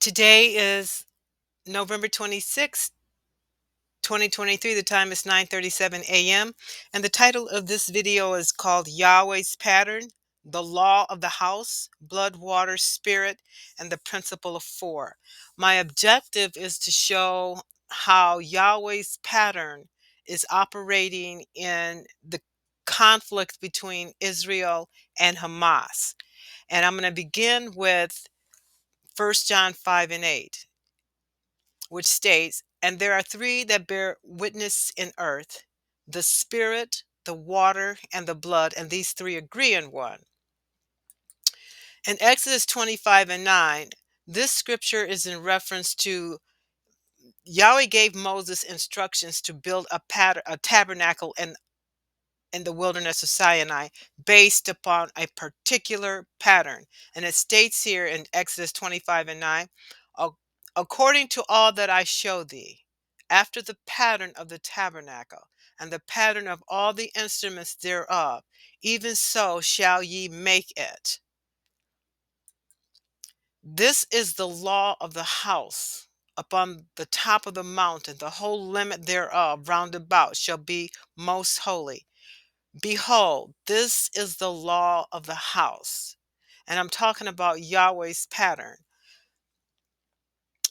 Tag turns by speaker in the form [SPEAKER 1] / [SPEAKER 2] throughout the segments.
[SPEAKER 1] Today is November 26th, 2023. The time is 9:37 a.m. And the title of this video is called Yahweh's Pattern, the Law of the House, Blood, Water, Spirit, and the Principle of Four. My objective is to show how Yahweh's pattern is operating in the conflict between Israel and Hamas. And I'm going to begin with 1 John 5 and 8, which states, "And there are three that bear witness in earth, the spirit, the water, and the blood, and these three agree in one." In Exodus 25 and 9, this scripture is in reference to Yahweh gave Moses instructions to build a tabernacle in the wilderness of Sinai based upon a particular pattern. And it states here in Exodus 25 and 9, According to all that I show thee, after the pattern of the tabernacle, and the pattern of all the instruments thereof, even so shall ye make it. This is the law of the house. Upon the top of the mountain, the whole limit thereof round about shall be most holy. Behold, this is the law of the house. And I'm talking about Yahweh's pattern.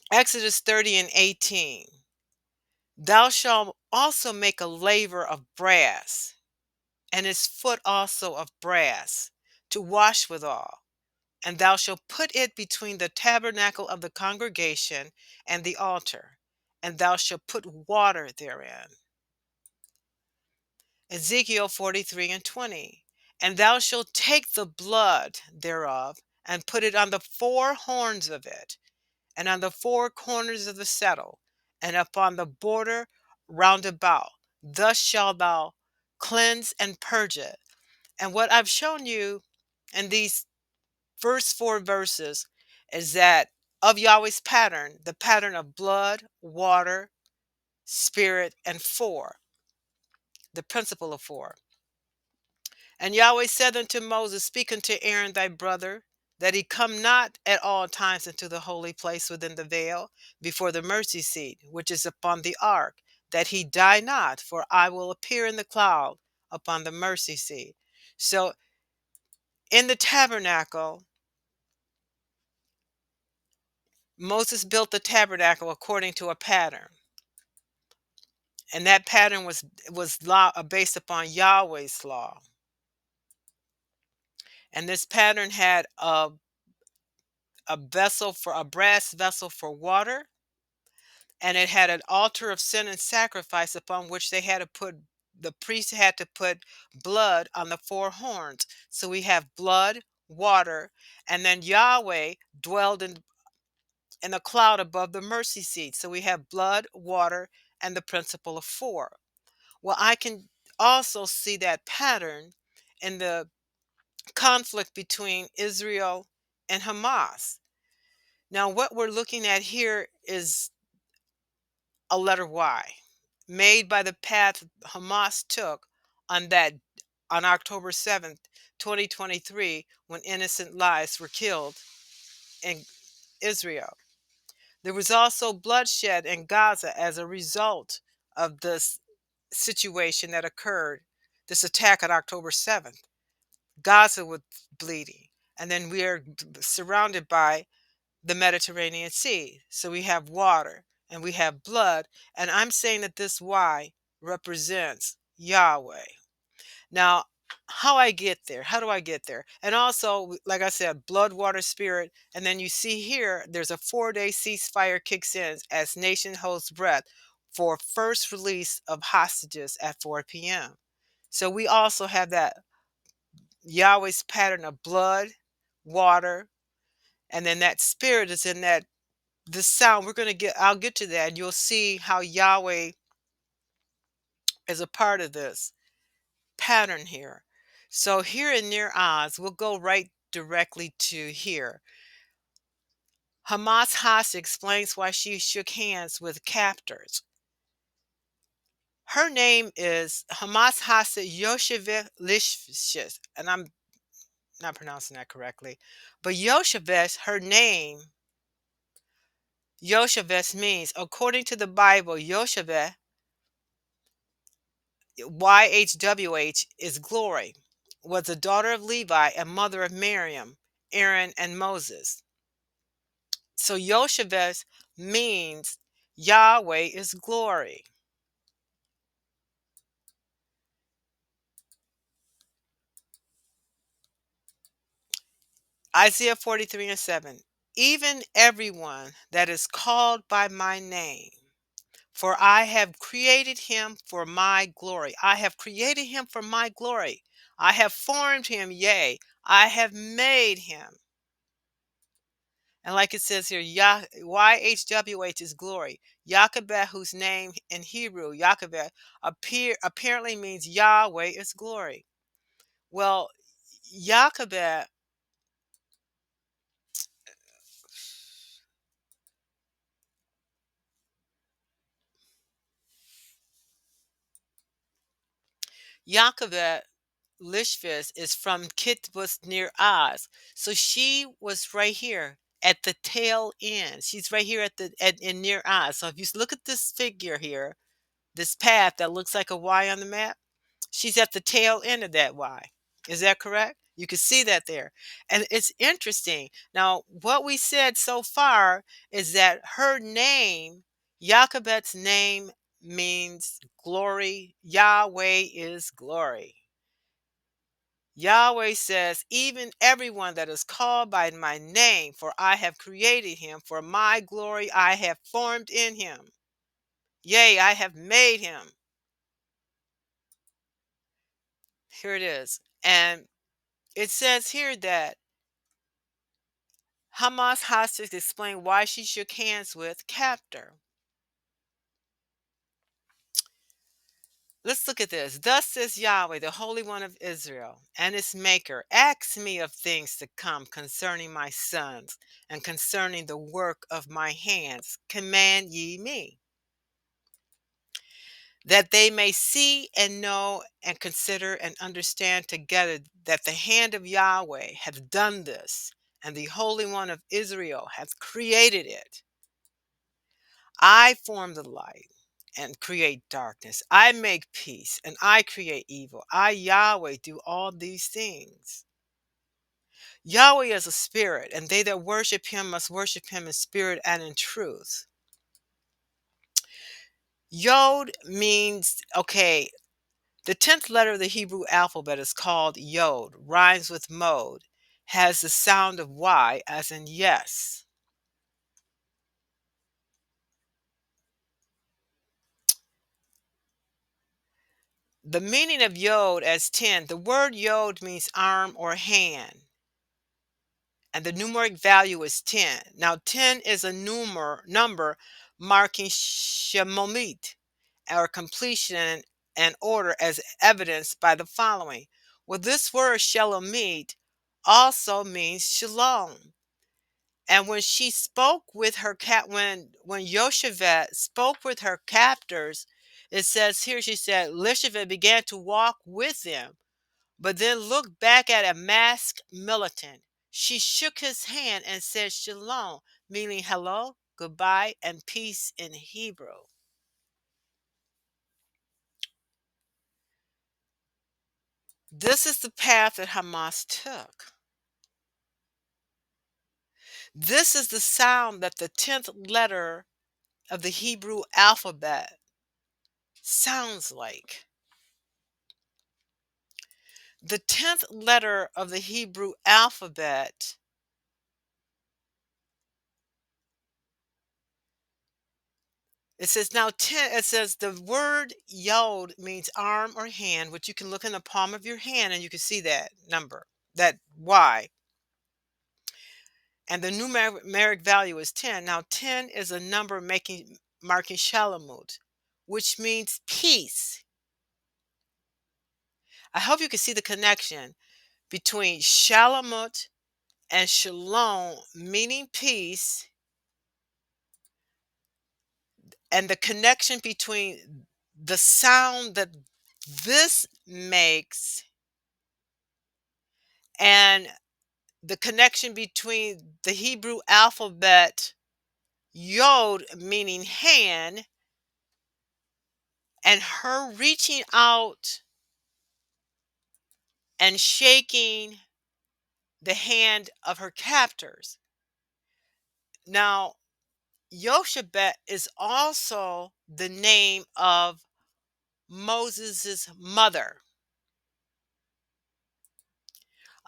[SPEAKER 1] Exodus 30 and 18. Thou shalt also make a laver of brass, and his foot also of brass, to wash withal. And thou shalt put it between the tabernacle of the congregation and the altar, and thou shalt put water therein. Ezekiel 43 and 20. And thou shalt take the blood thereof, and put it on the four horns of it, and on the four corners of the settle, and upon the border round about. Thus shalt thou cleanse and purge it. And what I've shown you in these first four verses is that of Yahweh's pattern, the pattern of blood, water, spirit, and four, the principle of four. And Yahweh said unto Moses, Speak unto Aaron thy brother, that he come not at all times into the holy place within the veil, before the mercy seat, which is upon the ark, that he die not, for I will appear in the cloud upon the mercy seat. So in the tabernacle, Moses built the tabernacle according to a pattern. And that pattern was law based upon Yahweh's law. And this pattern had a brass vessel for water, and it had an altar of sin and sacrifice upon which the priest had to put blood on the four horns. So we have blood, water, and then Yahweh dwelled in a cloud above the mercy seat. So we have blood, water, and the principle of four. Well, I can also see that pattern in the conflict between Israel and Hamas. Now, what we're looking at here is a letter Y, made by the path Hamas took on that on October 7th, 2023, when innocent lives were killed in Israel. There was also bloodshed in Gaza as a result of this situation that occurred, this attack on October 7th. Gaza was bleeding, and then we are surrounded by the Mediterranean Sea. So we have water and we have blood. And I'm saying that this Y represents Yahweh. Now, how I get there? How do I get there? And also, like I said, blood, water, spirit. And then you see here, there's a 4-day ceasefire kicks in as nation holds breath for first release of hostages at 4 p.m. So we also have that Yahweh's pattern of blood, water, and then that spirit is in that the sound I'll get to that, and you'll see how Yahweh is a part of this pattern here. So here in Near Oz, we'll go right directly to here. Hamas hostage explains why she shook hands with captors. Her name is Hamas hostage Yocheved Lifhittz, and I'm not pronouncing that correctly, but Yocheved, her name Yocheved means, according to the Bible, Yocheved, YHWH, is glory, was the daughter of Levi and mother of Miriam, Aaron, and Moses. So Yocheved means Yahweh is glory. Isaiah 43:7. Even everyone that is called by my name, for I have created him for my glory. I have created him for my glory. I have formed him, yea, I have made him. And like it says here, YHWH is glory. Yocheved, whose name in Hebrew, Yocheved, apparently means Yahweh is glory. Well, Yocheved, Yocheved Lifhittz is from Kibbutz near Oz. So she was right here at the tail end. She's right here in near Oz. So if you look at this figure here, this path that looks like a Y on the map, she's at the tail end of that Y. Is that correct? You can see that there. And it's interesting. Now, what we said so far is that her name, Jochebed's name, means glory. Yahweh is glory. Yahweh says, even everyone that is called by my name, for I have created him, for my glory I have formed in him. Yea, I have made him. Here it is. And it says here that Hamas hostage explained why she shook hands with captor. Let's look at this. Thus says Yahweh, the Holy One of Israel, and its Maker, ask me of things to come concerning my sons, and concerning the work of my hands, command ye me, that they may see and know and consider and understand together that the hand of Yahweh hath done this, and the Holy One of Israel hath created it. I form the light and create darkness. I make peace and I create evil. I, Yahweh, do all these things. Yahweh is a spirit, and they that worship him must worship him in spirit and in truth. Yod means, okay, the 10th letter of the Hebrew alphabet is called Yod, rhymes with mode, has the sound of Y as in yes. The meaning of Yod as 10, the word Yod means arm or hand, and the numeric value is 10. Now 10 is a number marking shemomit, or completion and order, as evidenced by the following. Well, this word shalomit also means shalom. And when she spoke with her when Yocheved spoke with her captors, it says here, she said, Lifhittz began to walk with them, but then looked back at a masked militant. She shook his hand and said shalom, meaning hello, goodbye, and peace in Hebrew. This is the path that Hamas took. This is the sound that the 10th letter of the Hebrew alphabet sounds like. The 10th letter of the Hebrew alphabet, it says now 10, it says the word yod means arm or hand, which you can look in the palm of your hand and you can see that number, that Y. And the numeric value is 10. Now 10 is a number marking shalamut, which means peace. I hope you can see the connection between shalamut and shalom, meaning peace, and the connection between the sound that this makes and the connection between the Hebrew alphabet Yod meaning hand, and her reaching out and shaking the hand of her captors. Now, Yocheved is also the name of Moses's mother.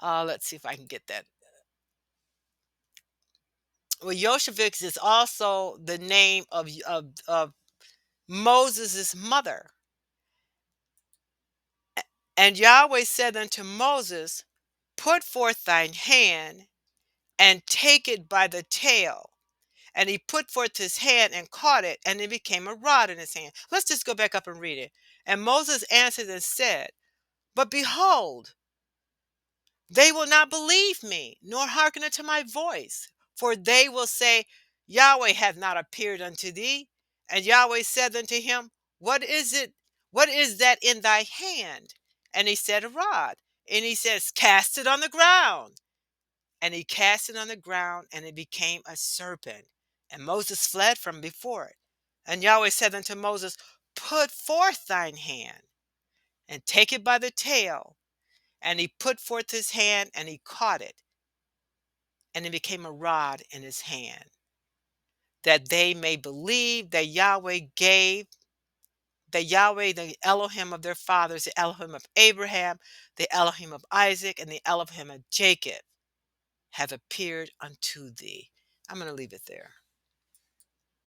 [SPEAKER 1] Let's see if I can get that. Well, Yocheved is also the name of Moses's mother. And Yahweh said unto Moses, put forth thine hand and take it by the tail. And he put forth his hand and caught it, and it became a rod in his hand. Let's just go back up and read it. And Moses answered and said, but behold, they will not believe me, nor hearken unto my voice. For they will say, Yahweh hath not appeared unto thee. And Yahweh said unto him, what is it? What is that in thy hand? And he said, a rod. And he says, cast it on the ground. And he cast it on the ground, and it became a serpent. And Moses fled from before it. And Yahweh said unto Moses, put forth thine hand, and take it by the tail. And he put forth his hand, and he caught it, and it became a rod in his hand, that they may believe that Yahweh, the Elohim of their fathers, the Elohim of Abraham, the Elohim of Isaac, and the Elohim of Jacob, have appeared unto thee. I'm going to leave it there.